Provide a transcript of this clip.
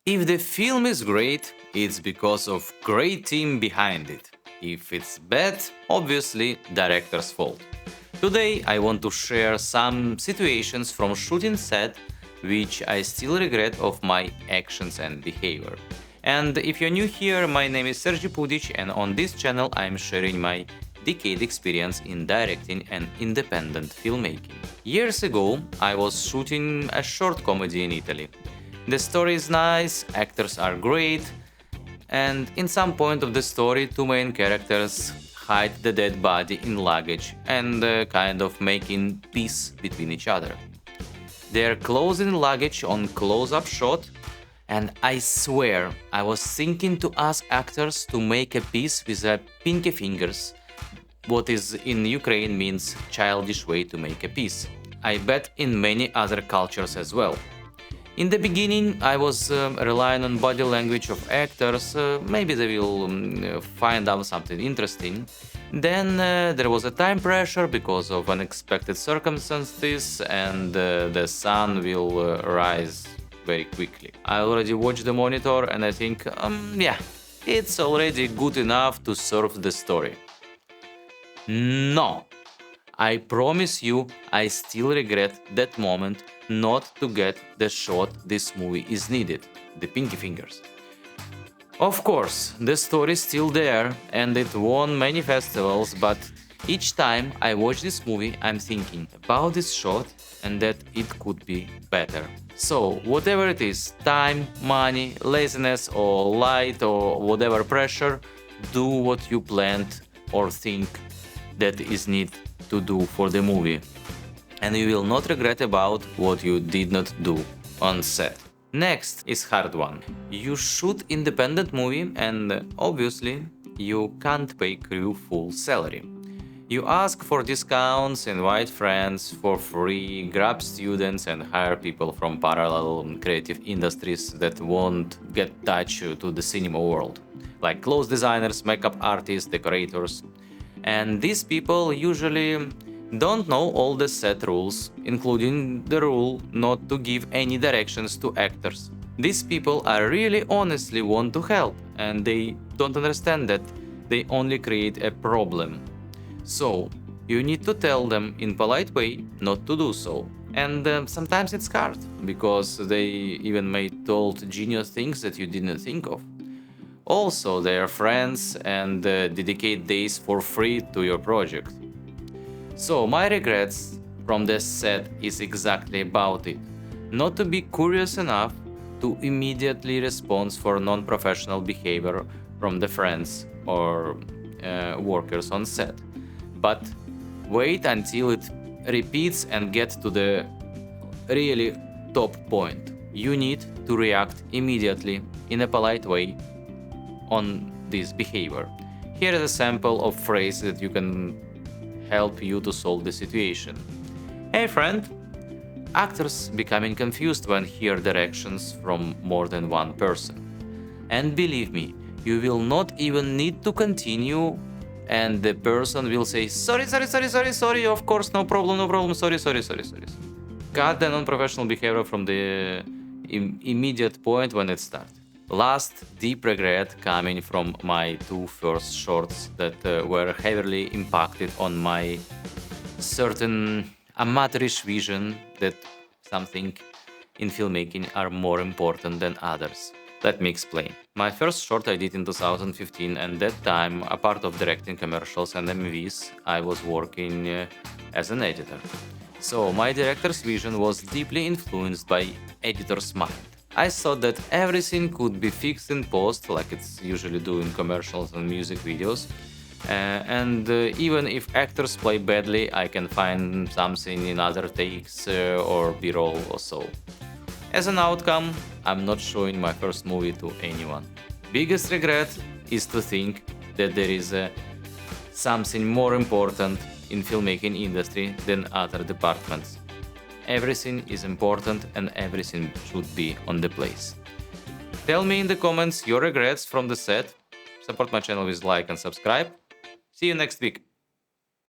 If the film is great, it's because of great team behind it. If it's bad, obviously director's fault. Today I want to share some situations from shooting set which I still regret of my actions and behavior. And if you're new here, my name is Sergi Pudic, and on this channel I'm sharing my decade experience in directing and independent filmmaking. Years ago, I was shooting a short comedy in Italy. The story is nice, actors are great, and in some point of the story, two main characters hide the dead body in luggage and kind of making peace between each other. They're closing luggage on close-up shot, and I swear I was thinking to ask actors to make a piece with a pinky fingers, what is in Ukraine means childish way to make a piece. I bet in many other cultures as well. In the beginning, I was relying on body language of actors, maybe they will find out something interesting. Then there was a time pressure because of unexpected circumstances, and the sun will rise very quickly. I already watched the monitor and I think, yeah, it's already good enough to serve the story. No, I promise you, I still regret that moment not to get the shot this movie is needed, the pinky fingers. Of course, the story is still there and it won many festivals, but each time I watch this movie, I'm thinking about this shot and that it could be better. So, whatever it is, time, money, laziness, or light, or whatever pressure, do what you planned or think that is need to do for the movie, and you will not regret about what you did not do on set. Next is hard one. You shoot independent movie and obviously you can't pay crew full salary. You ask for discounts, invite friends for free, grab students and hire people from parallel creative industries that won't get touch to the cinema world, like clothes designers, makeup artists, decorators. And these people usually don't know all the set rules, including the rule not to give any directions to actors. These people are really honestly want to help, and they don't understand that they only create a problem. So, you need to tell them in polite way not to do so. And sometimes it's hard, because they even may told genius things that you didn't think of. Also, they are friends and dedicate days for free to your project. So, my regrets from this set is exactly about it. Not to be curious enough to immediately respond for non-professional behavior from the friends or workers on set. But wait until it repeats and get to the really top point. You need to react immediately in a polite way on this behavior. Here is a sample of phrase that you can help you to solve the situation. Hey friend, actors becoming confused when hear directions from more than one person. And believe me, you will not even need to continue and the person will say sorry, of course, no problem, sorry. Cut the non-professional behavior from the immediate point when it starts. Last deep regret coming from my two first shorts that were heavily impacted on my certain amateurish vision that something in filmmaking are more important than others. Let me explain. My first short I did in 2015, and that time, apart of directing commercials and MVs, I was working as an editor. So my director's vision was deeply influenced by editor's mind. I thought that everything could be fixed in post, like it's usually do in commercials and music videos. And even if actors play badly, I can find something in other takes or B-roll or so. As an outcome, I'm not showing my first movie to anyone. Biggest regret is to think that there is something more important in filmmaking industry than other departments. Everything is important and everything should be on the place. Tell me in the comments your regrets from the set. Support my channel with like and subscribe. See you next week.